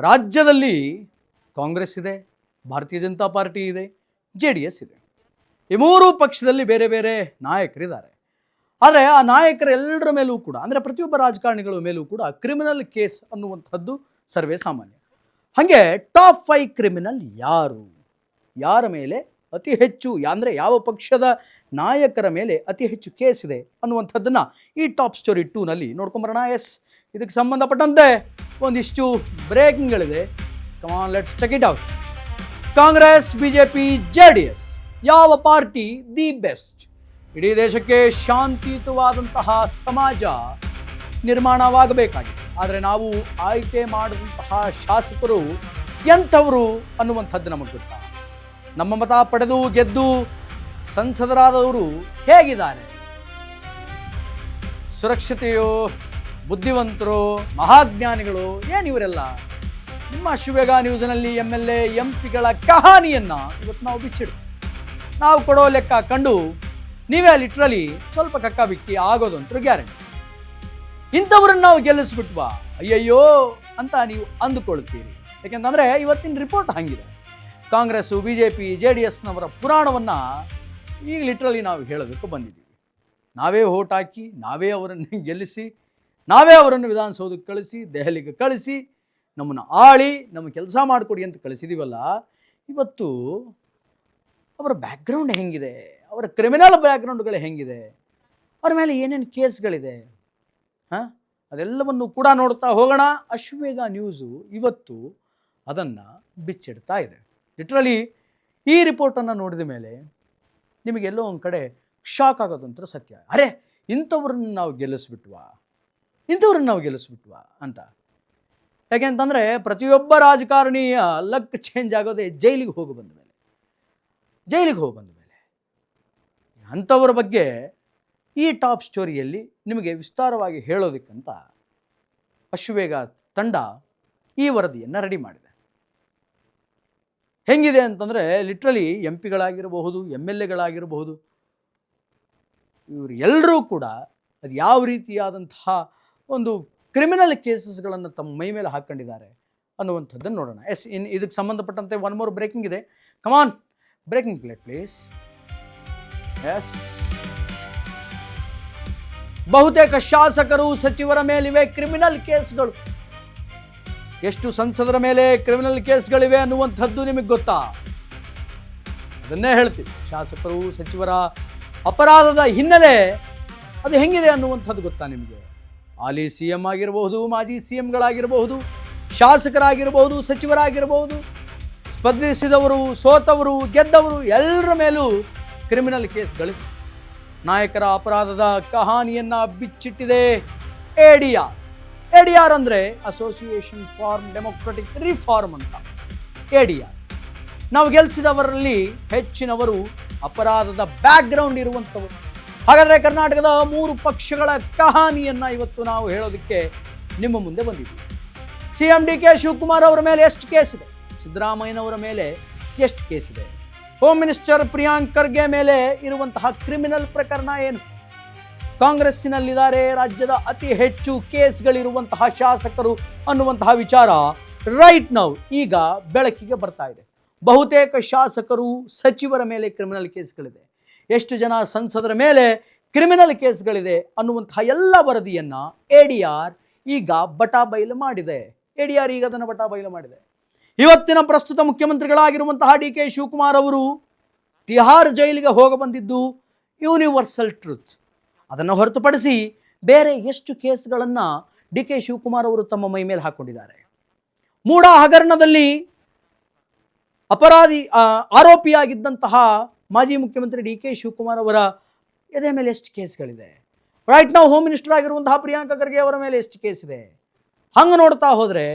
ರಾಜ್ಯದಲ್ಲಿ ಕಾಂಗ್ರೆಸ್ ಇದೆ, ಭಾರತೀಯ ಜನತಾ ಪಾರ್ಟಿ ಇದೆ, JDS ಇದೆ. ಈ ಮೂರು ಪಕ್ಷದಲ್ಲಿ ಬೇರೆ ಬೇರೆ ನಾಯಕರಿದ್ದಾರೆ. ಆದರೆ ಆ ನಾಯಕರೆಲ್ಲರ ಮೇಲೂ ಕೂಡ, ಅಂದರೆ ಪ್ರತಿಯೊಬ್ಬ ರಾಜಕಾರಣಿಗಳ ಮೇಲೂ ಕೂಡ ಕ್ರಿಮಿನಲ್ ಕೇಸ್ ಅನ್ನುವಂಥದ್ದು ಸರ್ವೇ ಸಾಮಾನ್ಯ. ಹಾಗೆ ಟಾಪ್ 5 ಕ್ರಿಮಿನಲ್ ಯಾರು, ಯಾರ ಮೇಲೆ ಅತಿ ಹೆಚ್ಚು, ಅಂದರೆ ಯಾವ ಪಕ್ಷದ ನಾಯಕರ ಮೇಲೆ ಅತಿ ಹೆಚ್ಚು ಕೇಸ್ ಇದೆ ಅನ್ನುವಂಥದ್ದನ್ನು ಈ ಟಾಪ್ ಸ್ಟೋರಿ 2ನಲ್ಲಿ ನೋಡ್ಕೊಂಬರೋಣ. ಇದಕ್ಕೆ ಸಂಬಂಧಪಟ್ಟಂತೆ ಒಂದಿಷ್ಟು ಬ್ರೇಕಿಂಗ್ಗಳಿದೆ. Come on, let's check it out. Congress, BJP, JDS ಯಾವ ಪಾರ್ಟಿ ದಿ ಬೆಸ್ಟ್? ಇಡೀ ದೇಶಕ್ಕೆ ಶಾಂತಿಯುತವಾದಂತಹ ಸಮಾಜ ನಿರ್ಮಾಣವಾಗಬೇಕಾಗಿದೆ. ಆದರೆ ನಾವು ಆಯ್ಕೆ ಮಾಡಿದಂತಹ ಶಾಸಕರು ಎಂಥವರು ಅನ್ನುವಂಥದ್ದು ನಮಗೆ ಗೊತ್ತಾ? ನಮ್ಮ ಮತ ಪಡೆದು ಗೆದ್ದು ಸಂಸದರಾದವರು ಹೇಗಿದ್ದಾರೆ? ಸುರಕ್ಷತೆಯೋ, ಬುದ್ಧಿವಂತರು, ಮಹಾಜ್ಞಾನಿಗಳು, ಏನಿವರೆಲ್ಲ? ನಿಮ್ಮ ಅಶ್ವವೇಗ ನ್ಯೂಸ್ನಲ್ಲಿ MLA MP ಗಳ ಕಹಾನಿಯನ್ನು ಇವತ್ತು ನಾವು ಬಿಚ್ಚಿಡ್ತೀವಿ. ನಾವು ಕೊಡೋ ಲೆಕ್ಕ ಕಂಡು ನೀವೇ ಲಿಟ್ರಲಿ ಸ್ವಲ್ಪ ಕಕ್ಕಾಬಿಕ್ಕಿ ಆಗೋದಂತೂ ಗ್ಯಾರಂಟಿ. ಇಂಥವ್ರನ್ನ ನಾವು ಗೆಲ್ಲಿಸ್ಬಿಟ್ವಾ ಅಯ್ಯಯ್ಯೋ ಅಂತ ನೀವು ಅಂದುಕೊಳ್ತೀರಿ. ಯಾಕೆಂತಂದರೆ ಇವತ್ತಿನ ರಿಪೋರ್ಟ್ ಹಂಗಿದೆ. ಕಾಂಗ್ರೆಸ್ಸು, BJP, JDSನವರ ಪುರಾಣವನ್ನು ಈಗ ಲಿಟ್ರಲಿ ನಾವು ಹೇಳೋದಕ್ಕೆ ಬಂದಿದ್ದೀವಿ. ನಾವೇ ಓಟ್ ಹಾಕಿ, ನಾವೇ ಅವರನ್ನು ಗೆಲ್ಲಿಸಿ, ನಾವೇ ಅವರನ್ನು ವಿಧಾನಸೌಧಕ್ಕೆ ಕಳಿಸಿ, ದೆಹಲಿಗೆ ಕಳಿಸಿ, ನಮ್ಮನ್ನು ಆಳಿ, ನಮ್ಮ ಕೆಲಸ ಮಾಡಿಕೊಡಿ ಅಂತ ಕಳಿಸಿದ್ದೀವಲ್ಲ. ಇವತ್ತು ಅವರ ಬ್ಯಾಕ್ಗ್ರೌಂಡ್ ಹೆಂಗಿದೆ, ಅವರ ಕ್ರಿಮಿನಲ್ ಬ್ಯಾಕ್ಗ್ರೌಂಡ್ಗಳು ಹೆಂಗಿದೆ, ಅವ್ರ ಮೇಲೆ ಏನೇನು ಕೇಸ್ಗಳಿದೆ, ಅದೆಲ್ಲವನ್ನು ಕೂಡ ನೋಡ್ತಾ ಹೋಗೋಣ. ಅಶ್ವವೇಗ ನ್ಯೂಸು ಇವತ್ತು ಅದನ್ನು ಬಿಚ್ಚಿಡ್ತಾ ಇದೆ. ಲಿಟ್ರಲಿ ಈ ರಿಪೋರ್ಟನ್ನು ನೋಡಿದ ಮೇಲೆ ನಿಮಗೆಲ್ಲೋ ಒಂದು ಕಡೆ ಶಾಕ್ ಆಗೋದಂತ ಸತ್ಯ. ಅರೆ, ಇಂಥವ್ರನ್ನ ನಾವು ಗೆಲ್ಲಿಸ್ಬಿಟ್ವಾ ಅಂತ. ಯಾಕೆ ಅಂತಂದರೆ ಪ್ರತಿಯೊಬ್ಬ ರಾಜಕಾರಣಿಯ ಲಕ್ ಚೇಂಜ್ ಆಗೋದೇ ಜೈಲಿಗೆ ಹೋಗಿ ಬಂದ ಮೇಲೆ. ಅಂಥವ್ರ ಬಗ್ಗೆ ಈ ಟಾಪ್ ಸ್ಟೋರಿಯಲ್ಲಿ ನಿಮಗೆ ವಿಸ್ತಾರವಾಗಿ ಹೇಳೋದಕ್ಕಂತ ಅಶ್ವವೇಗ ತಂಡ ಈ ವರದಿಯನ್ನು ರೆಡಿ ಮಾಡಿದೆ. ಹೆಂಗಿದೆ ಅಂತಂದರೆ ಲಿಟ್ರಲಿ MP ಗಳಾಗಿರಬಹುದು, MLAಗಳಾಗಿರಬಹುದು, ಇವರು ಎಲ್ಲರೂ ಕೂಡ ಅದು ಯಾವ ರೀತಿಯಾದಂತಹ ಒಂದು ಕ್ರಿಮಿನಲ್ ಕೇಸಸ್ಗಳನ್ನು ತಮ್ಮ ಮೈ ಮೇಲೆ ಹಾಕ್ಕೊಂಡಿದ್ದಾರೆ ಅನ್ನುವಂಥದ್ದನ್ನು ನೋಡೋಣ. ಇದಕ್ಕೆ ಸಂಬಂಧಪಟ್ಟಂತೆ ಒನ್ ಮೋರ್ ಬ್ರೇಕಿಂಗ್ ಇದೆ. ಕಮಾನ್, ಬ್ರೇಕಿಂಗ್ ಪ್ಲೇ ಪ್ಲೀಸ್. ಬಹುತೇಕ ಶಾಸಕರು, ಸಚಿವರ ಮೇಲಿವೆ ಕ್ರಿಮಿನಲ್ ಕೇಸ್ಗಳು. ಎಷ್ಟು ಸಂಸದರ ಮೇಲೆ ಕ್ರಿಮಿನಲ್ ಕೇಸ್ಗಳಿವೆ ಅನ್ನುವಂಥದ್ದು ನಿಮಗೆ ಗೊತ್ತಾ? ಅದನ್ನೇ ಹೇಳ್ತೀವಿ. ಶಾಸಕರು, ಸಚಿವರ ಅಪರಾಧದ ಹಿನ್ನೆಲೆ ಅದು ಹೆಂಗಿದೆ ಅನ್ನುವಂಥದ್ದು ಗೊತ್ತಾ ನಿಮಗೆ? ಹಾಲಿ CM ಆಗಿರಬಹುದು, ಮಾಜಿ CMಗಳಾಗಿರಬಹುದು, ಶಾಸಕರಾಗಿರಬಹುದು, ಸಚಿವರಾಗಿರಬಹುದು, ಸ್ಪರ್ಧಿಸಿದವರು, ಸೋತವರು, ಗೆದ್ದವರು, ಎಲ್ಲರ ಮೇಲೂ ಕ್ರಿಮಿನಲ್ ಕೇಸ್ಗಳಿವೆ. ನಾಯಕರ ಅಪರಾಧದ ಕಹಾನಿಯನ್ನು ಬಿಚ್ಚಿಟ್ಟಿದೆ ADR ಅಂದರೆ ಅಸೋಸಿಯೇಷನ್ ಫಾರ್ ಡೆಮೊಕ್ರೆಟಿಕ್ ರಿಫಾರ್ಮ್ ಅಂತ. ADR ನಾವು ಗೆಲ್ಲಿಸಿದವರಲ್ಲಿ ಹೆಚ್ಚಿನವರು ಅಪರಾಧದ ಬ್ಯಾಕ್ಗ್ರೌಂಡ್ ಇರುವಂಥವರು. ಹಾಗಾದರೆ ಕರ್ನಾಟಕದ 3 ಪಕ್ಷಗಳ ಕಹಾನಿಯನ್ನು ಇವತ್ತು ನಾವು ಹೇಳೋದಕ್ಕೆ ನಿಮ್ಮ ಮುಂದೆ ಬಂದಿದ್ದೀವಿ. CM DK ಶಿವಕುಮಾರ್ ಅವರ ಮೇಲೆ ಎಷ್ಟು ಕೇಸ್ ಇದೆ? ಸಿದ್ದರಾಮಯ್ಯನವರ ಮೇಲೆ ಎಷ್ಟು ಕೇಸ್ ಇದೆ? ಹೋಮ್ ಮಿನಿಸ್ಟರ್ ಪ್ರಿಯಾಂಕ್ ಖರ್ಗೆ ಮೇಲೆ ಇರುವಂತಹ ಕ್ರಿಮಿನಲ್ ಪ್ರಕರಣ ಏನು? ಕಾಂಗ್ರೆಸ್ಸಿನಲ್ಲಿದ್ದಾರೆ ರಾಜ್ಯದ ಅತಿ ಹೆಚ್ಚು ಕೇಸ್ಗಳಿರುವಂತಹ ಶಾಸಕರು ಅನ್ನುವಂತಹ ವಿಚಾರ ರೈಟ್ ನೌ ಈಗ ಬೆಳಕಿಗೆ ಬರ್ತಾ ಇದೆ. ಬಹುತೇಕ ಶಾಸಕರು, ಸಚಿವರ ಮೇಲೆ ಕ್ರಿಮಿನಲ್ ಕೇಸ್ಗಳಿದೆ. ಎಷ್ಟು ಜನ ಸಂಸದರ ಮೇಲೆ ಕ್ರಿಮಿನಲ್ ಕೇಸ್ಗಳಿದೆ ಅನ್ನುವಂತಹ ಎಲ್ಲ ವರದಿಯನ್ನು ADR ಈಗ ಬಟಾಬೈಲು ಮಾಡಿದೆ. ಇವತ್ತಿನ ಪ್ರಸ್ತುತ ಮುಖ್ಯಮಂತ್ರಿಗಳಾಗಿರುವಂತಹ DK ಶಿವಕುಮಾರ್ ಅವರು ತಿಹಾರ್ ಜೈಲಿಗೆ ಹೋಗ ಬಂದಿದ್ದು ಯೂನಿವರ್ಸಲ್ ಟ್ರೂತ್. ಅದನ್ನು ಹೊರತುಪಡಿಸಿ ಬೇರೆ ಎಷ್ಟು ಕೇಸ್ಗಳನ್ನು DK ಶಿವಕುಮಾರ್ ಅವರು ತಮ್ಮ ಮೈ ಮೇಲೆ ಹಾಕ್ಕೊಂಡಿದ್ದಾರೆ? ಮೂಡ ಹಗರಣದಲ್ಲಿ ಆರೋಪಿಯಾಗಿದ್ದಂತಹ ಮಾಜಿ ಮುಖ್ಯಮಂತ್ರಿ DK ಶಿವಕುಮಾರ್ ಅವರ ಎದೆ ಮೇಲೆ ಎಷ್ಟು ಕೇಸ್ಗಳಿದೆ? ರೈಟ್ ನಾವು ಹೋಮ್ ಮಿನಿಸ್ಟರ್ ಆಗಿರುವಂತಹ ಪ್ರಿಯಾಂಕ ಖರ್ಗೆ ಅವರ ಮೇಲೆ ಎಷ್ಟು ಕೇಸ್ ಇದೆ? ಹಂಗೆ ನೋಡ್ತಾ ಹೋದರೆ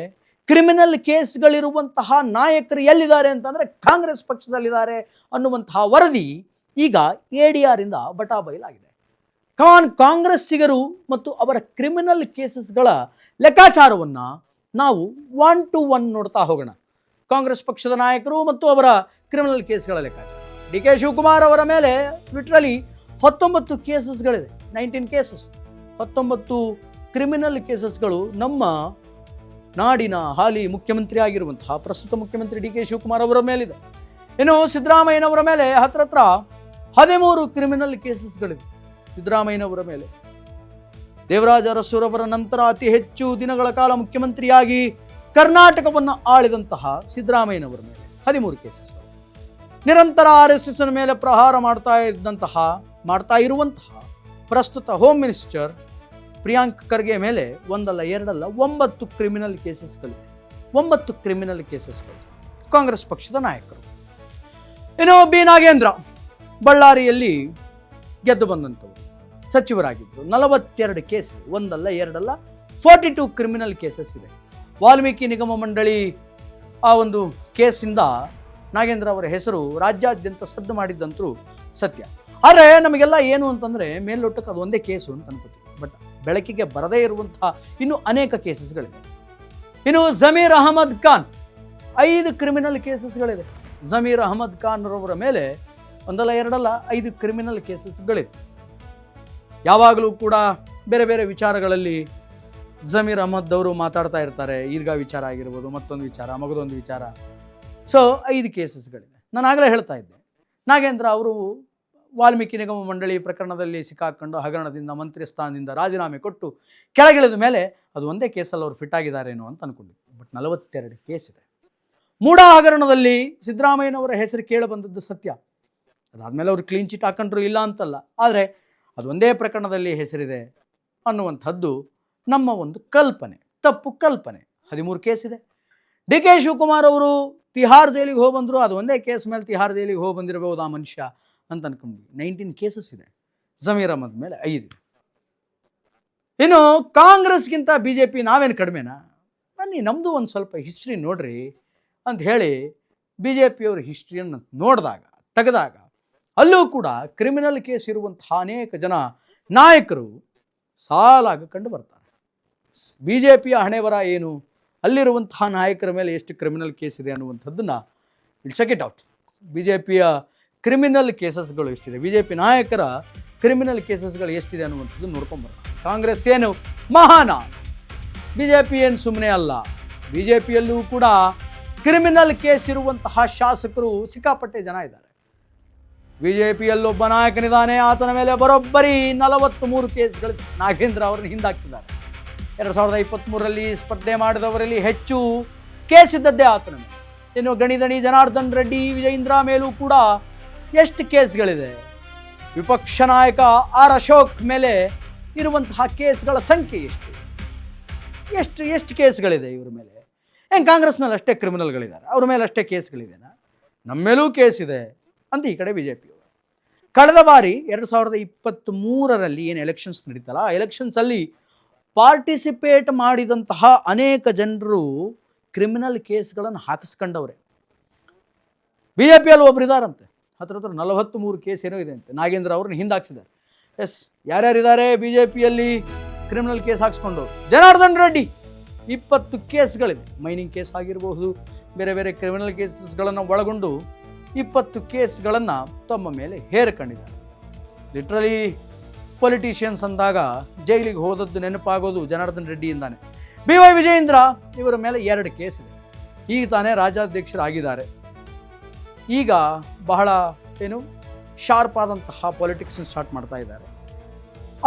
ಕ್ರಿಮಿನಲ್ ಕೇಸ್ಗಳಿರುವಂತಹ ನಾಯಕರು ಎಲ್ಲಿದ್ದಾರೆ ಅಂತಂದರೆ ಕಾಂಗ್ರೆಸ್ ಪಕ್ಷದಲ್ಲಿದ್ದಾರೆ ಅನ್ನುವಂತಹ ವರದಿ ಈಗ ADR ಇಂದ ಬಟಾಬೈಲಾಗಿದೆ. ಕಾಂಗ್ರೆಸ್ಸಿಗರು ಮತ್ತು ಅವರ ಕ್ರಿಮಿನಲ್ ಕೇಸಸ್ಗಳ ಲೆಕ್ಕಾಚಾರವನ್ನು ನಾವು 1 to 1 ನೋಡ್ತಾ ಹೋಗೋಣ. ಕಾಂಗ್ರೆಸ್ ಪಕ್ಷದ ನಾಯಕರು ಮತ್ತು ಅವರ ಕ್ರಿಮಿನಲ್ ಕೇಸ್ಗಳ ಲೆಕ್ಕಾಚಾರ. DK ಶಿವಕುಮಾರ್ ಅವರ ಮೇಲೆ ಲಿಟ್ರಲಿ 19 ಕೇಸಸ್ಗಳಿದೆ. 19 ಕೇಸಸ್, 19 ಕ್ರಿಮಿನಲ್ ಕೇಸಸ್ಗಳು ನಮ್ಮ ನಾಡಿನ ಹಾಲಿ ಮುಖ್ಯಮಂತ್ರಿ ಆಗಿರುವಂತಹ ಪ್ರಸ್ತುತ ಮುಖ್ಯಮಂತ್ರಿ ಡಿ ಕೆ ಶಿವಕುಮಾರ್ ಅವರ ಮೇಲಿದೆ. ಇನ್ನು ಸಿದ್ದರಾಮಯ್ಯನವರ ಮೇಲೆ ಹತ್ರ 13 ಕ್ರಿಮಿನಲ್ ಕೇಸಸ್ಗಳಿವೆ. ಸಿದ್ದರಾಮಯ್ಯನವರ ಮೇಲೆ ದೇವರಾಜ ಅರಸುರವರ ನಂತರ ಅತಿ ಹೆಚ್ಚು ದಿನಗಳ ಕಾಲ ಮುಖ್ಯಮಂತ್ರಿಯಾಗಿ ಕರ್ನಾಟಕವನ್ನು ಆಳಿದಂತಹ ಸಿದ್ದರಾಮಯ್ಯನವರ ಮೇಲೆ 13 ಕೇಸಸ್ಗಳು. ನಿರಂತರ RSS ಮೇಲೆ ಪ್ರಹಾರ ಮಾಡ್ತಾ ಇರುವಂತಹ ಪ್ರಸ್ತುತ ಹೋಮ್ ಮಿನಿಸ್ಟರ್ ಪ್ರಿಯಾಂಕ್ ಖರ್ಗೆ ಮೇಲೆ ಒಂದಲ್ಲ ಎರಡಲ್ಲ 9 ಕ್ರಿಮಿನಲ್ ಕೇಸಸ್ಗಳಿವೆ. 9 ಕ್ರಿಮಿನಲ್ ಕೇಸಸ್ಗಳು. ಕಾಂಗ್ರೆಸ್ ಪಕ್ಷದ ನಾಯಕರು. ಇನ್ನು ಬಿ ನಾಗೇಂದ್ರ ಬಳ್ಳಾರಿಯಲ್ಲಿ ಗೆದ್ದು ಬಂದಂಥವರು ಸಚಿವರಾಗಿದ್ದರು. 42 ಕೇಸ್ ಇದೆ. ಒಂದಲ್ಲ ಎರಡಲ್ಲ 42 ಕ್ರಿಮಿನಲ್ ಕೇಸಸ್ ಇದೆ. ವಾಲ್ಮೀಕಿ ನಿಗಮ ಮಂಡಳಿ ಆ ಒಂದು ಕೇಸಿಂದ ನಾಗೇಂದ್ರ ಅವರ ಹೆಸರು ರಾಜ್ಯಾದ್ಯಂತ ಸದ್ದು ಮಾಡಿದ್ದಂತರೂ ಸತ್ಯ. ಆದರೆ ನಮಗೆಲ್ಲ ಏನು ಅಂತಂದರೆ ಮೇಲ್ನೋಟಕ್ಕೆ ಅದು ಒಂದೇ ಕೇಸು ಅಂತ ಅನ್ಕೋತೀವಿ. ಬಟ್ ಬೆಳಕಿಗೆ ಬರದೇ ಇರುವಂತಹ ಇನ್ನೂ ಅನೇಕ ಕೇಸಸ್ಗಳಿದೆ. ಇನ್ನು ಜಮೀರ್ ಅಹಮದ್ ಖಾನ್ 5 ಕ್ರಿಮಿನಲ್ ಕೇಸಸ್ಗಳಿದೆ. ಜಮೀರ್ ಅಹಮದ್ ಖಾನ್ ರವರ ಮೇಲೆ ಒಂದಲ್ಲ ಎರಡಲ್ಲ 5 ಕ್ರಿಮಿನಲ್ ಕೇಸಸ್ಗಳಿದೆ. ಯಾವಾಗಲೂ ಕೂಡ ಬೇರೆ ಬೇರೆ ವಿಚಾರಗಳಲ್ಲಿ ಜಮೀರ್ ಅಹಮದ್ ಅವರು ಮಾತಾಡ್ತಾ ಇರ್ತಾರೆ. ಈದ್ಗಾ ವಿಚಾರ ಆಗಿರ್ಬೋದು, ಮತ್ತೊಂದು ವಿಚಾರ, ಮಗದೊಂದು ವಿಚಾರ. ಸೊ 5 ಕೇಸಸ್ಗಳಿದೆ. ನಾನು ಆಗಲೇ ಹೇಳ್ತಾ ಇದ್ದೆ, ನಾಗೇಂದ್ರ ಅವರು ವಾಲ್ಮೀಕಿ ನಿಗಮ ಮಂಡಳಿ ಪ್ರಕರಣದಲ್ಲಿ ಸಿಕ್ಕಾಕೊಂಡು ಹಗರಣದಿಂದ ಮಂತ್ರಿ ಸ್ಥಾನದಿಂದ ರಾಜೀನಾಮೆ ಕೊಟ್ಟು ಕೆಳಗಿಳಿದ ಮೇಲೆ ಅದು ಒಂದೇ ಕೇಸಲ್ಲಿ ಅವರು ಫಿಟ್ ಆಗಿದ್ದಾರೇನೋ ಅಂತ ಅನ್ಕೊಂಡಿದ್ದೆ. ಬಟ್ 42 ಕೇಸ್ ಇದೆ. ಮೂಡಾ ಹಗರಣದಲ್ಲಿ ಸಿದ್ದರಾಮಯ್ಯನವರ ಹೆಸರು ಕೇಳಿ ಬಂದದ್ದು ಸತ್ಯ. ಅದಾದಮೇಲೆ ಅವರು ಕ್ಲೀನ್ ಚಿಟ್ ಹಾಕೊಂಡ್ರು, ಇಲ್ಲ ಅಂತಲ್ಲ. ಆದರೆ ಅದು ಒಂದೇ ಪ್ರಕರಣದಲ್ಲಿ ಹೆಸರಿದೆ ಅನ್ನುವಂಥದ್ದು ನಮ್ಮ ಒಂದು ಕಲ್ಪನೆ, ತಪ್ಪು ಕಲ್ಪನೆ. 13 ಕೇಸ್ ಇದೆ. ಡಿ ಕೆ ಶಿವಕುಮಾರ್ ಅವರು ತಿಹಾರ್ ಜೈಲಿಗೆ ಹೋಗಿ ಬಂದರು. ಅದು ಒಂದೇ ಕೇಸ್ ಮೇಲೆ ತಿಹಾರ್ ಜೈಲಿಗೆ ಹೋಗಿ ಬಂದಿರಬಹುದು ಆ ಮನುಷ್ಯ ಅಂತ ಅನ್ಕೊಂಡ್ವಿ. 19 ಕೇಸಸ್ ಇದೆ. ಜಮೀರ್ ಅಹಮದ್ ಮೇಲೆ 5. ಇನ್ನು ಕಾಂಗ್ರೆಸ್ಗಿಂತ BJP ನಾವೇನು ಕಡಿಮೆನಾ? ಬನ್ನಿ ನಮ್ಮದು ಒಂದು ಸ್ವಲ್ಪ ಹಿಸ್ಟ್ರಿ ನೋಡ್ರಿ ಅಂತ ಹೇಳಿ BJPಯವ್ರ ಹಿಸ್ಟ್ರಿಯನ್ನು ತೆಗೆದಾಗ ಅಲ್ಲೂ ಕೂಡ ಕ್ರಿಮಿನಲ್ ಕೇಸ್ ಇರುವಂತಹ ಅನೇಕ ಜನ ನಾಯಕರು ಸಾಲಾಗಿ ಕಂಡು ಬರ್ತಾರೆ. BJPಯ ಹಣೆ ಬರ ಏನು, ಅಲ್ಲಿರುವಂತಹ ನಾಯಕರ ಮೇಲೆ ಎಷ್ಟು ಕ್ರಿಮಿನಲ್ ಕೇಸ್ ಇದೆ ಅನ್ನುವಂಥದ್ದನ್ನು ವಿಲ್ ಚೆಕ್ ಇಟ್ ಔಟ್. BJPಯ ಕ್ರಿಮಿನಲ್ ಕೇಸಸ್ಗಳು ಎಷ್ಟಿದೆ, BJP ನಾಯಕರ ಕ್ರಿಮಿನಲ್ ಕೇಸಸ್ಗಳು ಎಷ್ಟಿದೆ ಅನ್ನುವಂಥದ್ದು ನೋಡ್ಕೊಂಬರೋಣ. ಕಾಂಗ್ರೆಸ್ ಏನು ಮಹಾನ, BJP ಏನು ಸುಮ್ಮನೆ ಅಲ್ಲ. BJPಯಲ್ಲೂ ಕೂಡ ಕ್ರಿಮಿನಲ್ ಕೇಸ್ ಇರುವಂತಹ ಶಾಸಕರು ಸಿಕ್ಕಾಪಟ್ಟೆ ಜನ ಇದ್ದಾರೆ. BJPಯಲ್ಲೊಬ್ಬ ನಾಯಕನಿದ್ದಾನೆ, ಆತನ ಮೇಲೆ ಬರೋಬ್ಬರಿ 43 ಕೇಸ್ಗಳಿದೆ. ನಾಗೇಂದ್ರ ಅವರನ್ನು ಹಿಂದಾಕಿಸಿದ್ದಾರೆ. 2023ರಲ್ಲಿ ಸ್ಪರ್ಧೆ ಮಾಡಿದವರಲ್ಲಿ ಹೆಚ್ಚು ಕೇಸ್ ಇದ್ದದ್ದೇ ಆತನ ಮೇಲೆ. ಇನ್ನು ಗಣಿದಣಿ ಜನಾರ್ದನ್ ರೆಡ್ಡಿ, ವಿಜಯೇಂದ್ರ ಮೇಲೂ ಕೂಡ ಎಷ್ಟು ಕೇಸ್ಗಳಿದೆ. ವಿಪಕ್ಷ ನಾಯಕ ಆರ್ ಅಶೋಕ್ ಮೇಲೆ ಇರುವಂತಹ ಕೇಸ್ಗಳ ಸಂಖ್ಯೆ ಎಷ್ಟು ಕೇಸ್ಗಳಿದೆ ಇವ್ರ ಮೇಲೆ? ಏನು ಕಾಂಗ್ರೆಸ್ನಲ್ಲಿ ಅಷ್ಟೇ ಕ್ರಿಮಿನಲ್ಗಳಿದ್ದಾರೆ, ಅವ್ರ ಮೇಲೆ ಅಷ್ಟೇ ಕೇಸ್ಗಳಿದೆನಾ? ನಮ್ಮ ಮೇಲೂ ಕೇಸ್ ಇದೆ ಅಂತ ಈ ಕಡೆ BJP. ಕಳೆದ ಬಾರಿ 2023ರಲ್ಲಿ ಏನು ಎಲೆಕ್ಷನ್ಸ್ ನಡೀತಲ್ಲ, ಆ ಎಲೆಕ್ಷನ್ಸಲ್ಲಿ ಪಾರ್ಟಿಸಿಪೇಟ್ ಮಾಡಿದಂತಹ ಅನೇಕ ಜನರು ಕ್ರಿಮಿನಲ್ ಕೇಸ್ಗಳನ್ನು ಹಾಕಿಸ್ಕೊಂಡವ್ರೆ. BJPಯಲ್ಲಿ ಒಬ್ರು ಇದ್ದಾರಂತೆ, ಹತ್ರ 43 ಕೇಸ್ ಏನೋ ಇದೆ ಅಂತೆ. ನಾಗೇಂದ್ರ ಅವ್ರನ್ನ ಹಿಂದಾಕ್ಸಿದ್ದಾರೆ. ಎಸ್, ಯಾರ್ಯಾರಿದ್ದಾರೆ BJPಯಲ್ಲಿ ಕ್ರಿಮಿನಲ್ ಕೇಸ್ ಹಾಕ್ಸ್ಕೊಂಡು? ಜನಾರ್ದನ್ ರೆಡ್ಡಿ 20 ಕೇಸ್ಗಳಿದೆ. ಮೈನಿಂಗ್ ಕೇಸ್ ಆಗಿರಬಹುದು, ಬೇರೆ ಬೇರೆ ಕ್ರಿಮಿನಲ್ ಕೇಸಸ್ಗಳನ್ನು ಒಳಗೊಂಡು 20 ಕೇಸ್ಗಳನ್ನು ತಮ್ಮ ಮೇಲೆ ಹೇರಿಕೊಂಡಿದ್ದಾರೆ. ಲಿಟ್ರಲಿ ಪೊಲಿಟಿಷಿಯನ್ಸ್ ಅಂದಾಗ ಜೈಲಿಗೆ ಹೋದದ್ದು ನೆನಪಾಗೋದು ಜನಾರ್ದನ್ ರೆಡ್ಡಿಯಿಂದಾನೆ. BY ವಿಜಯೇಂದ್ರ ಇವರ ಮೇಲೆ 2 ಕೇಸ್ ಇದೆ. ಈಗ ತಾನೇ ರಾಜ್ಯಾಧ್ಯಕ್ಷರಾಗಿದ್ದಾರೆ. ಈಗ ಬಹಳ ಶಾರ್ಪ್ ಆದಂತಹ ಪಾಲಿಟಿಕ್ಸ್ ಸ್ಟಾರ್ಟ್ ಮಾಡ್ತಾ ಇದ್ದಾರೆ.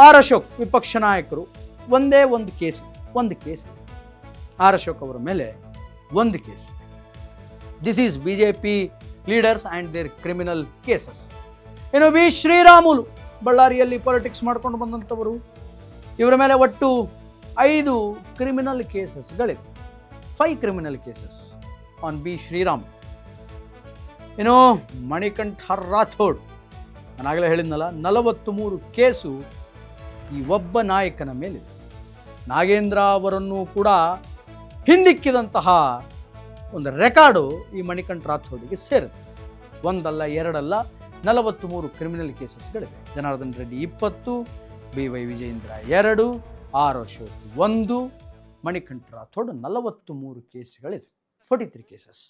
ಆರ್ ಅಶೋಕ್ ವಿಪಕ್ಷ ನಾಯಕರು, ಒಂದೇ ಒಂದು ಕೇಸ್ ಇದೆ. ಆರ್ ಅಶೋಕ್ ಅವರ ಮೇಲೆ 1 case. This is BJP leaders and their criminal cases. ಇನ್ನು ಬಿ ಶ್ರೀರಾಮುಲು ಬಳ್ಳಾರಿಯಲ್ಲಿ ಪಾಲಿಟಿಕ್ಸ್ ಮಾಡ್ಕೊಂಡು ಬಂದಂಥವರು, ಇವರ ಮೇಲೆ ಒಟ್ಟು 5 ಕ್ರಿಮಿನಲ್ ಕೇಸಸ್ಗಳಿವೆ. 5 criminal cases on B Sriram. ಇನ್ನು ಮಣಿಕಂಠ ರಾಥೋಡ್, ನಾನಾಗಲೇ ಹೇಳಿದ್ನಲ್ಲ, 43 ಕೇಸು ಈ ಒಬ್ಬ ನಾಯಕನ ಮೇಲಿದೆ. ನಾಗೇಂದ್ರ ಅವರನ್ನು ಕೂಡ ಹಿಂದಿಕ್ಕಿದಂತಹ ಒಂದು ರೆಕಾರ್ಡು ಈ ಮಣಿಕಂಠ ರಾಥೋಡ್ಗೆ ಸೇರಿದೆ. ಒಂದಲ್ಲ ಎರಡಲ್ಲ 43 ಕ್ರಿಮಿನಲ್ ಕೇಸಸ್ಗಳಿವೆ. ಜನಾರ್ದನ್ ರೆಡ್ಡಿ 20, BY ವಿಜಯೇಂದ್ರ 2, ಆರ್ ಅಶೋಕ್ 1, ಮಣಿಕಂಠ ರಾಥೋಡ್ 43 ಕೇಸ್ಗಳಿದೆ. 43 ಕೇಸಸ್.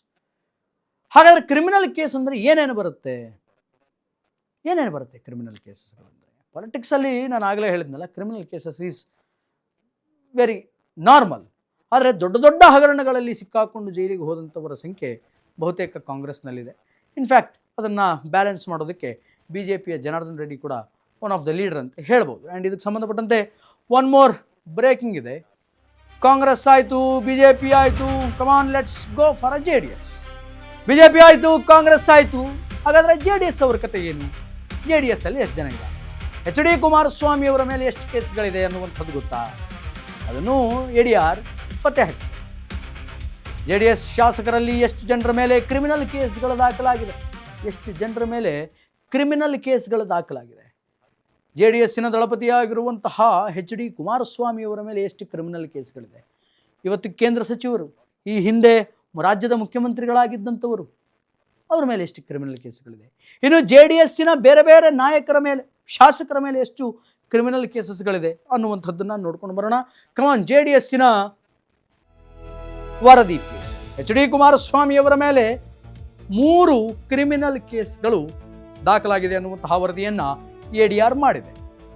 ಹಾಗಾದರೆ ಕ್ರಿಮಿನಲ್ ಕೇಸ್ ಅಂದರೆ ಏನೇನು ಬರುತ್ತೆ ಕ್ರಿಮಿನಲ್ ಕೇಸಸ್ಗಳಂದರೆ? ಪಾಲಿಟಿಕ್ಸಲ್ಲಿ ನಾನು ಆಗಲೇ ಹೇಳಿದ್ನಲ್ಲ, criminal cases is very normal. ಆದರೆ ದೊಡ್ಡ ದೊಡ್ಡ ಹಗರಣಗಳಲ್ಲಿ ಸಿಕ್ಕಾಕೊಂಡು ಜೈಲಿಗೆ ಹೋದಂಥವರ ಸಂಖ್ಯೆ ಬಹುತೇಕ ಕಾಂಗ್ರೆಸ್ನಲ್ಲಿದೆ. ಇನ್ಫ್ಯಾಕ್ಟ್ ಅದನ್ನು ಬ್ಯಾಲೆನ್ಸ್ ಮಾಡೋದಕ್ಕೆ BJPಯ ಜನಾರ್ದನ್ ರೆಡ್ಡಿ ಕೂಡ ಒನ್ ಆಫ್ ದ ಲೀಡರ್ ಅಂತ ಹೇಳ್ಬೋದು. ಆ್ಯಂಡ್ ಇದಕ್ಕೆ ಸಂಬಂಧಪಟ್ಟಂತೆ ಒನ್ ಮೋರ್ ಬ್ರೇಕಿಂಗ್ ಇದೆ. ಕಾಂಗ್ರೆಸ್ ಆಯಿತು, BJP ಆಯಿತು, come on let's go for a JDS. BJP ಆಯಿತು, ಕಾಂಗ್ರೆಸ್ ಆಯಿತು, ಹಾಗಾದರೆ JDS ಅವ್ರ ಕತೆ ಏನು? JDS ಅಲ್ಲಿ ಎಷ್ಟು ಜನ ಇದ್ದಾರೆ? HD ಕುಮಾರಸ್ವಾಮಿ ಅವರ ಮೇಲೆ ಎಷ್ಟು ಕೇಸ್ಗಳಿದೆ ಅನ್ನುವಂಥದ್ದು ಗೊತ್ತಾ? ಅದನ್ನು ADR ಪತ್ತೆ ಹಾಕಿ. JDS ಶಾಸಕರಲ್ಲಿ ಎಷ್ಟು ಜನರ ಮೇಲೆ ಕ್ರಿಮಿನಲ್ ಕೇಸ್ಗಳು ದಾಖಲಾಗಿದೆ? ಎಷ್ಟು ಜನರ ಮೇಲೆ ಕ್ರಿಮಿನಲ್ ಕೇಸ್ಗಳು ದಾಖಲಾಗಿದೆ? JDSನ ದಳಪತಿಯಾಗಿರುವಂತಹ HD ಕುಮಾರಸ್ವಾಮಿ ಅವರ ಮೇಲೆ ಎಷ್ಟು ಕ್ರಿಮಿನಲ್ ಕೇಸ್ಗಳಿದೆ? ಇವತ್ತು ಕೇಂದ್ರ ಸಚಿವರು, ಈ ಹಿಂದೆ ರಾಜ್ಯದ ಮುಖ್ಯಮಂತ್ರಿಗಳಾಗಿದ್ದಂಥವರು, ಅವ್ರ ಮೇಲೆ ಎಷ್ಟು ಕ್ರಿಮಿನಲ್ ಕೇಸ್ಗಳಿದೆ? ಇನ್ನು JDSನ ಬೇರೆ ಬೇರೆ ನಾಯಕರ ಮೇಲೆ, ಶಾಸಕರ ಮೇಲೆ ಎಷ್ಟು ಕ್ರಿಮಿನಲ್ ಕೇಸಸ್ಗಳಿದೆ ಅನ್ನುವಂಥದ್ದನ್ನು ನೋಡ್ಕೊಂಡು ಬರೋಣ. ಕಮಾನ್, JDSನ ವರದಿ. HD ಕುಮಾರಸ್ವಾಮಿ ಅವರ ಮೇಲೆ 3 ಕ್ರಿಮಿನಲ್ ಕೇಸ್ಗಳು ದಾಖಲಾಗಿದೆ ಅನ್ನುವಂತಹ ವರದಿಯನ್ನು ADR ಮಾಡಿದೆ.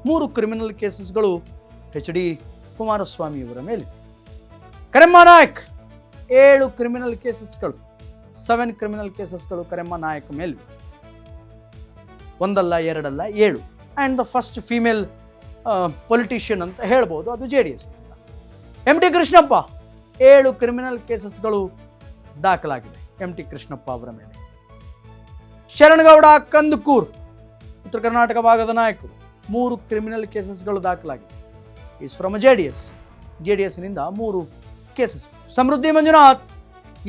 3 ಕ್ರಿಮಿನಲ್ ಕೇಸಸ್ಗಳು HD ಕುಮಾರಸ್ವಾಮಿ ಅವರ ಮೇಲೆ. ಕರೆಮ್ಮ ನಾಯಕ್ 7 ಕ್ರಿಮಿನಲ್ ಕೇಸಸ್ಗಳು, 7 ಕ್ರಿಮಿನಲ್ ಕೇಸಸ್ಗಳು ಕರೆಮ್ಮ ನಾಯಕ್ ಮೇಲೆ, ಒಂದಲ್ಲ ಎರಡಲ್ಲ 7. And the first female politician ಅಂತ ಹೇಳ್ಬೋದು, ಅದು JDS. MT ಕೃಷ್ಣಪ್ಪ 7 ಕ್ರಿಮಿನಲ್ ಕೇಸಸ್ಗಳು ದಾಖಲಾಗಿದೆ MT ಕೃಷ್ಣಪ್ಪ ಅವರ ಮೇಲೆ. ಶರಣಗೌಡ ಕಂದಕೂರ್, ಉತ್ತರ ಕರ್ನಾಟಕ ಭಾಗದ ನಾಯಕರು, 3 ಕ್ರಿಮಿನಲ್ ಕೇಸಸ್ಗಳು ದಾಖಲಾಗಿದೆ. ಈಸ್ ಫ್ರಮ್ JDSನಿಂದ 3 ಕೇಸಸ್. ಸಮೃದ್ಧಿ ಮಂಜುನಾಥ್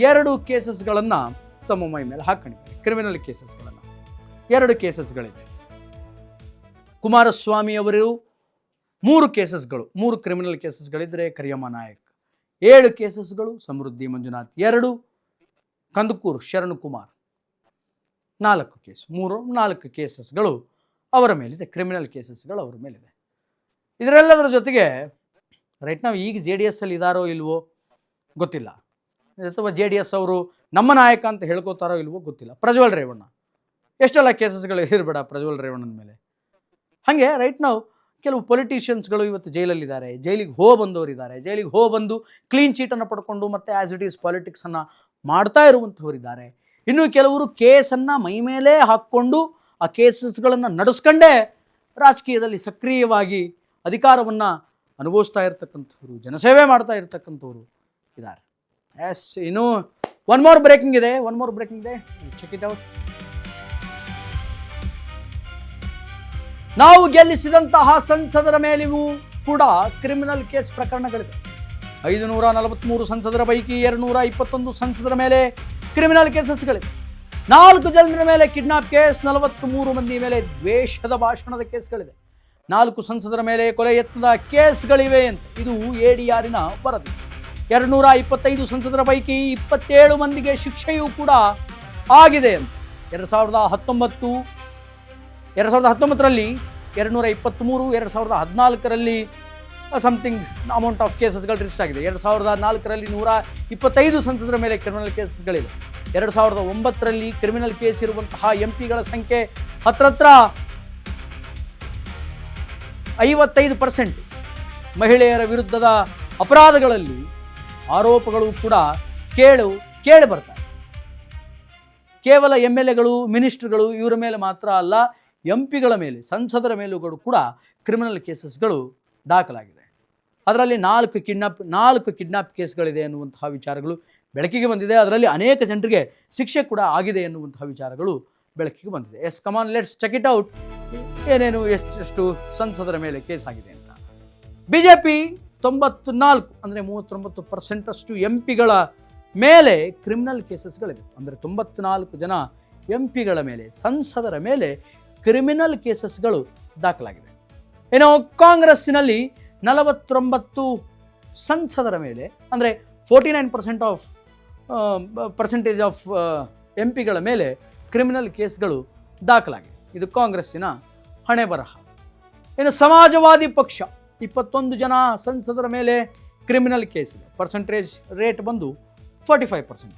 2 ಕೇಸಸ್ಗಳನ್ನು ತಮ್ಮ ಮೈ ಮೇಲೆ ಹಾಕೊಂಡಿದ್ದಾರೆ, ಕ್ರಿಮಿನಲ್ ಕೇಸಸ್ಗಳನ್ನು. 2 ಕೇಸಸ್ಗಳಿದೆ. ಕುಮಾರಸ್ವಾಮಿ ಅವರು 3 ಕೇಸಸ್ಗಳು, 3 ಕ್ರಿಮಿನಲ್ ಕೇಸಸ್ಗಳಿದ್ದರೆ ಕರಿಯಮ್ಮ ನಾಯಕ್ 7 ಕೇಸಸ್ಗಳು, ಸಮೃದ್ಧಿ ಮಂಜುನಾಥ್ 2, ಕಂದಕೂರ್ ಶರಣ್ ಕುಮಾರ್ 4 ಕೇಸ್, 4 ಕೇಸಸ್ಗಳು ಅವರ ಮೇಲಿದೆ, ಕ್ರಿಮಿನಲ್ ಕೇಸಸ್ಗಳು ಅವರ ಮೇಲಿದೆ. ಇದರೆಲ್ಲದರ ಜೊತೆಗೆ ರೈಟ್ ನಾವು ಈಗ JDS ಅಲ್ಲಿ ಇದ್ದಾರೋ ಇಲ್ವೋ ಗೊತ್ತಿಲ್ಲ, ಅಥವಾ JDS ಅವರು ನಮ್ಮ ನಾಯಕ ಅಂತ ಹೇಳ್ಕೋತಾರೋ ಇಲ್ವೋ ಗೊತ್ತಿಲ್ಲ. ಪ್ರಜ್ವಲ್ ರೇವಣ್ಣ ಎಷ್ಟೆಲ್ಲ ಕೇಸಸ್ಗಳು ಇರಬೇಡ ಪ್ರಜ್ವಲ್ ರೇವಣ್ಣನ ಮೇಲೆ. ಹಾಗೆ ರೈಟ್ ನಾವು ಕೆಲವು ಪೊಲಿಟಿಷಿಯನ್ಸ್ಗಳು ಇವತ್ತು ಜೈಲಲ್ಲಿದ್ದಾರೆ, ಜೈಲಿಗೆ ಬಂದವರಿದ್ದಾರೆ, ಜೈಲಿಗೆ ಬಂದು ಕ್ಲೀನ್ ಚೀಟನ್ನು ಪಡ್ಕೊಂಡು ಮತ್ತೆ ಆ್ಯಸ್ ಇಟ್ ಈಸ್ ಪಾಲಿಟಿಕ್ಸನ್ನು ಮಾಡ್ತಾ ಇರುವಂಥವರಿದ್ದಾರೆ. ಇನ್ನು ಕೆಲವರು ಕೇಸನ್ನು ಮೈ ಮೇಲೆ ಹಾಕ್ಕೊಂಡು ಆ ಕೇಸಸ್ಗಳನ್ನು ನಡೆಸ್ಕೊಂಡೇ ರಾಜಕೀಯದಲ್ಲಿ ಸಕ್ರಿಯವಾಗಿ ಅಧಿಕಾರವನ್ನು ಅನುಭವಿಸ್ತಾ ಇರ್ತಕ್ಕಂಥವ್ರು, ಜನಸೇವೆ ಮಾಡ್ತಾ ಇರ್ತಕ್ಕಂಥವ್ರು ಇದ್ದಾರೆ. ಎಸ್, ಇನ್ನು ಒನ್ ಮೋರ್ ಬ್ರೇಕಿಂಗ್ ಇದೆ, ಚೆಕ್ ಇಟ್ ಔಟ್. ನಾವು ಗೆಲ್ಲಿಸಿದಂತಹ ಸಂಸದರ ಮೇಲೆಯೂ ಕೂಡ ಕ್ರಿಮಿನಲ್ ಕೇಸ್ ಪ್ರಕರಣಗಳಿವೆ. 543 ಸಂಸದರ ಪೈಕಿ 221 ಸಂಸದರ ಮೇಲೆ ಕ್ರಿಮಿನಲ್ ಕೇಸಸ್ಗಳಿವೆ. 4 ಜನರ ಮೇಲೆ ಕಿಡ್ನಾಪ್ ಕೇಸ್, 43 ಮಂದಿ ಮೇಲೆ ದ್ವೇಷದ ಭಾಷಣದ ಕೇಸ್ಗಳಿದೆ. 4 ಸಂಸದರ ಮೇಲೆ ಕೊಲೆ ಯತ್ನದ ಕೇಸ್ಗಳಿವೆ ಅಂತ ಇದು ADRನ ವರದಿ. 225 ಸಂಸದರ ಪೈಕಿ 27 ಮಂದಿಗೆ ಶಿಕ್ಷೆಯೂ ಕೂಡ ಆಗಿದೆ ಅಂತ 2019ರಲ್ಲಿ 223, 2014ರಲ್ಲಿ ಸಮಥಿಂಗ್ ಅಮೌಂಟ್ ಆಫ್ ಕೇಸಸ್ಗಳು ರಿಜಿಸ್ಟರ್ ಆಗಿದೆ. 2004ರಲ್ಲಿ 125 ಸಂಸದರ ಮೇಲೆ ಕ್ರಿಮಿನಲ್ ಕೇಸಸ್ಗಳಿವೆ. 2009ರಲ್ಲಿ ಕ್ರಿಮಿನಲ್ ಕೇಸ್ ಇರುವಂತಹ MPಗಳ ಸಂಖ್ಯೆ ಹತ್ರ 55%. ಮಹಿಳೆಯರ ವಿರುದ್ಧದ ಅಪರಾಧಗಳಲ್ಲಿ ಆರೋಪಗಳು ಕೂಡ ಕೇಳಿ ಬರ್ತಾರೆ. ಕೇವಲ MLAಗಳು, ಮಿನಿಸ್ಟ್ರುಗಳು ಇವರ ಮೇಲೆ ಮಾತ್ರ ಅಲ್ಲ, MPಗಳ ಮೇಲೆ, ಸಂಸದರ ಮೇಲೂ ಕೂಡ ಕ್ರಿಮಿನಲ್ ಕೇಸಸ್ಗಳು ದಾಖಲಾಗಿದೆ. ಅದರಲ್ಲಿ 4 ಕಿಡ್ನಾಪ್ ಕೇಸ್ಗಳಿದೆ ಅನ್ನುವಂತಹ ವಿಚಾರಗಳು ಬೆಳಕಿಗೆ ಬಂದಿದೆ. ಅದರಲ್ಲಿ ಅನೇಕ ಜನರಿಗೆ ಶಿಕ್ಷೆ ಕೂಡ ಆಗಿದೆ ಎನ್ನುವಂತಹ ವಿಚಾರಗಳು ಬೆಳಕಿಗೆ ಬಂದಿದೆ. Yes, come on let's check it out. ಏನೇನು ಎಷ್ಟು ಸಂಸದರ ಮೇಲೆ ಕೇಸ್ ಆಗಿದೆ ಅಂತ. BJP 94 ಅಂದರೆ 39% MPಗಳ ಮೇಲೆ ಕ್ರಿಮಿನಲ್ ಕೇಸಸ್ಗಳಿದೆ. ಅಂದರೆ 94 ಜನ MPಗಳ ಮೇಲೆ, ಸಂಸದರ ಮೇಲೆ ಕ್ರಿಮಿನಲ್ ಕೇಸಸ್ಗಳು ದಾಖಲಾಗಿದೆ. ಇನ್ನು ಕಾಂಗ್ರೆಸ್ಸಿನಲ್ಲಿ 49 ಸಂಸದರ ಮೇಲೆ, ಅಂದರೆ 49% ಆಫ್ MPಗಳ ಮೇಲೆ ಕ್ರಿಮಿನಲ್ ಕೇಸ್ಗಳು ದಾಖಲಾಗಿದೆ. ಇದು ಕಾಂಗ್ರೆಸ್ಸಿನ ಹಣೆ ಬರಹ. ಇನ್ನು ಸಮಾಜವಾದಿ ಪಕ್ಷ 21 ಜನ ಸಂಸದರ ಮೇಲೆ ಕ್ರಿಮಿನಲ್ ಕೇಸ್ ಇದೆ. ಪರ್ಸೆಂಟೇಜ್ ರೇಟ್ ಬಂದು 45%.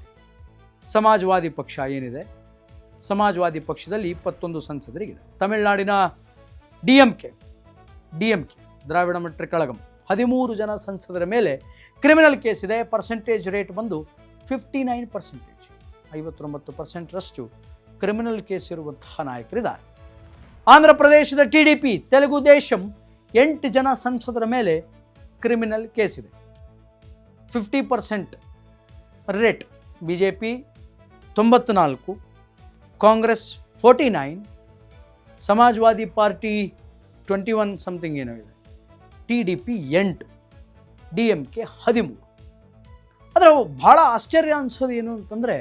ಸಮಾಜವಾದಿ ಪಕ್ಷ ಏನಿದೆ, ಸಮಾಜವಾದಿ ಪಕ್ಷದಲ್ಲಿ 21 ಸಂಸದರಿಗಿದೆ. ತಮಿಳುನಾಡಿನ DMK ದ್ರಾವಿಡ ಮುನ್ನೇಟ್ರ ಕಳಗಂ 13 ಜನ ಸಂಸದರ ಮೇಲೆ ಕ್ರಿಮಿನಲ್ ಕೇಸ್ ಇದೆ. ಪರ್ಸೆಂಟೇಜ್ ರೇಟ್ ಬಂದು 59%. 59%ರಷ್ಟು ಕ್ರಿಮಿನಲ್ ಕೇಸ್ ಇರುವಂತಹ ನಾಯಕರಿದ್ದಾರೆ. ಆಂಧ್ರ ಪ್ರದೇಶದ TDP ತೆಲುಗು ದೇಶಂ 8 ಜನ ಸಂಸದರ ಮೇಲೆ ಕ್ರಿಮಿನಲ್ ಕೇಸ್ ಇದೆ. 50% ರೇಟ್. BJP 94, ಕಾಂಗ್ರೆಸ್ 49, ಸಮಾಜವಾದಿ ಪಾರ್ಟಿ 21 ಸಮಥಿಂಗ್ ಏನೋ ಇದೆ, TDP 8, DMK 13. ಆದರೆ ಭಾಳ ಆಶ್ಚರ್ಯ ಅನಿಸೋದು ಏನು ಅಂತಂದರೆ,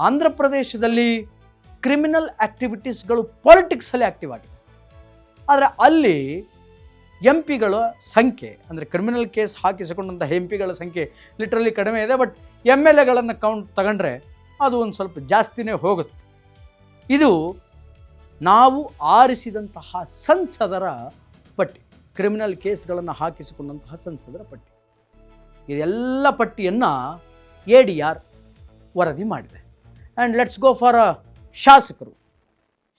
ಆಂಧ್ರ ಪ್ರದೇಶದಲ್ಲಿ ಕ್ರಿಮಿನಲ್ ಆ್ಯಕ್ಟಿವಿಟೀಸ್ಗಳು ಪಾಲಿಟಿಕ್ಸಲ್ಲಿ ಆ್ಯಕ್ಟಿವ್ ಆಗಿದೆ. ಆದರೆ ಅಲ್ಲಿ MP ಗಳ ಸಂಖ್ಯೆ, ಅಂದರೆ ಕ್ರಿಮಿನಲ್ ಕೇಸ್ ಹಾಕಿಸಿಕೊಂಡಂಥ MP ಗಳ ಸಂಖ್ಯೆ ಲಿಟ್ರಲಿ ಕಡಿಮೆ ಇದೆ. ಬಟ್ MLAಗಳನ್ನು ಕೌಂಟ್ ತಗೊಂಡ್ರೆ ಅದು ಒಂದು ಸ್ವಲ್ಪ ಜಾಸ್ತಿನೇ ಹೋಗುತ್ತೆ. ಇದು ನಾವು ಆರಿಸಿದಂತಹ ಸಂಸದರ ಪಟ್ಟಿ, ಕ್ರಿಮಿನಲ್ ಕೇಸ್ಗಳನ್ನು ಹಾಕಿಸಿಕೊಂಡಂತಹ ಸಂಸದರ ಪಟ್ಟಿ. ಇದೆಲ್ಲ ಪಟ್ಟಿಯನ್ನು ADR ವರದಿ ಮಾಡಿದೆ. ಆ್ಯಂಡ್ ಲೆಟ್ಸ್ ಗೋ ಫಾರ್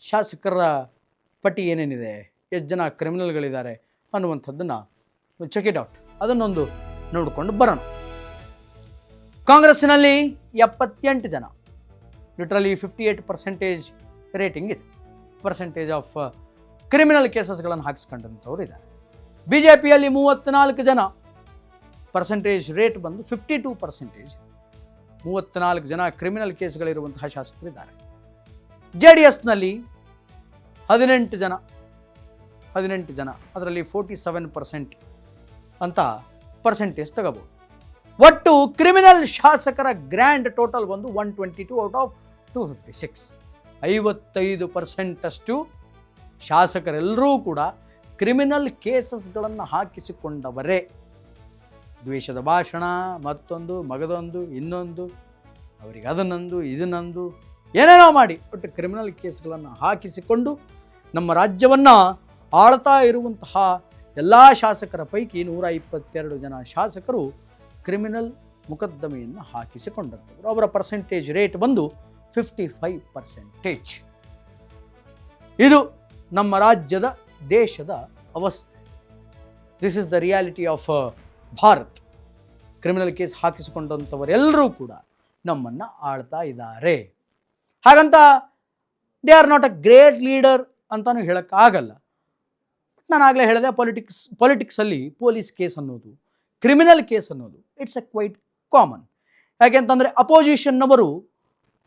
ಶಾಸಕರ ಪಟ್ಟಿ ಏನೇನಿದೆ, ಎಷ್ಟು ಜನ ಕ್ರಿಮಿನಲ್ಗಳಿದ್ದಾರೆ ಅನ್ನುವಂಥದ್ದನ್ನು ಚೆಕ್ ಇಟ್ ಔಟ್, ಅದನ್ನೊಂದು ನೋಡಿಕೊಂಡು ಬರೋಣ. ಕಾಂಗ್ರೆಸ್ಸಿನಲ್ಲಿ 78 ಜನ, ಲಿಟ್ರಲಿ 58% ರೇಟಿಂಗ್ ಇದೆ, ಪರ್ಸೆಂಟೇಜ್ ಆಫ್ ಕ್ರಿಮಿನಲ್ ಕೇಸಸ್ಗಳನ್ನು ಹಾಕಿಸ್ಕೊಂಡಂಥವ್ರು ಇದ್ದಾರೆ. BJPಯಲ್ಲಿ 34 ಜನ, ಪರ್ಸೆಂಟೇಜ್ ರೇಟ್ ಬಂದು 52%. 34 ಜನ ಕ್ರಿಮಿನಲ್ ಕೇಸ್ಗಳಿರುವಂತಹ ಶಾಸಕರಿದ್ದಾರೆ. JDSನಲ್ಲಿ 18 ಜನ, ಅದರಲ್ಲಿ 47% ಅಂತ ಪರ್ಸೆಂಟೇಜ್ ತಗೋಬೋದು. ಒಟ್ಟು ಕ್ರಿಮಿನಲ್ ಶಾಸಕರ ಗ್ರ್ಯಾಂಡ್ ಟೋಟಲ್ ಬಂದು 122 ಔಟ್ ಆಫ್ 256. 55% ಶಾಸಕರೆಲ್ಲರೂ ಕೂಡ ಕ್ರಿಮಿನಲ್ ಕೇಸಸ್ಗಳನ್ನು ಹಾಕಿಸಿಕೊಂಡವರೇ. ದ್ವೇಷದ ಭಾಷಣ, ಮತ್ತೊಂದು ಮಗದೊಂದು ಇನ್ನೊಂದು, ಅವರಿಗೆ ಅದನ್ನೊಂದು ಇದನ್ನೊಂದು ಏನೇನೋ ಮಾಡಿ ಒಟ್ಟು ಕ್ರಿಮಿನಲ್ ಕೇಸ್ಗಳನ್ನು ಹಾಕಿಸಿಕೊಂಡು ನಮ್ಮ ರಾಜ್ಯವನ್ನು ಆಳ್ತಾ ಇರುವಂತಹ ಎಲ್ಲ ಶಾಸಕರ ಪೈಕಿ 122 ಜನ ಶಾಸಕರು ಕ್ರಿಮಿನಲ್ ಮೊಕದ್ದಮೆಯನ್ನು ಹಾಕಿಸಿಕೊಂಡಂಥವರು. ಅವರ ಪರ್ಸೆಂಟೇಜ್ ರೇಟ್ ಬಂದು 55%. ಇದು ನಮ್ಮ ರಾಜ್ಯದ ದೇಶದ ಅವಸ್ಥೆ. This is the reality of Bharat. Criminal case ಹಾಕಿಸಿಕೊಂಡಂಥವರೆಲ್ಲರೂ ಕೂಡ ನಮ್ಮನ್ನು ಆಳ್ತಾ ಇದ್ದಾರೆ. ಹಾಗಂತ they are not a great leader ಅಂತಲೂ ಹೇಳೋಕ್ಕಾಗಲ್ಲ. ನಾನು ಆಗಲೇ ಹೇಳಿದೆ, ಪಾಲಿಟಿಕ್ಸಲ್ಲಿ ಪೊಲೀಸ್ ಕೇಸ್ ಅನ್ನೋದು, ಕ್ರಿಮಿನಲ್ ಕೇಸ್ ಅನ್ನೋದು ಇಟ್ಸ್ ಎ ಕ್ವೈಟ್ ಕಾಮನ್. ಯಾಕೆಂತಂದರೆ ಅಪೋಸಿಷನ್ನವರು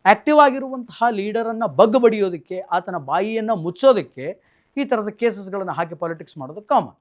ಆ್ಯಕ್ಟಿವ್ ಆಗಿರುವಂತಹ ಲೀಡರನ್ನು ಬಗ್ಗು ಬಡಿಯೋದಕ್ಕೆ, ಆತನ ಬಾಯಿಯನ್ನು ಮುಚ್ಚೋದಕ್ಕೆ ಈ ಥರದ ಕೇಸಸ್ಗಳನ್ನು ಹಾಕಿ ಪಾಲಿಟಿಕ್ಸ್ ಮಾಡೋದು ಕಾಮನ್.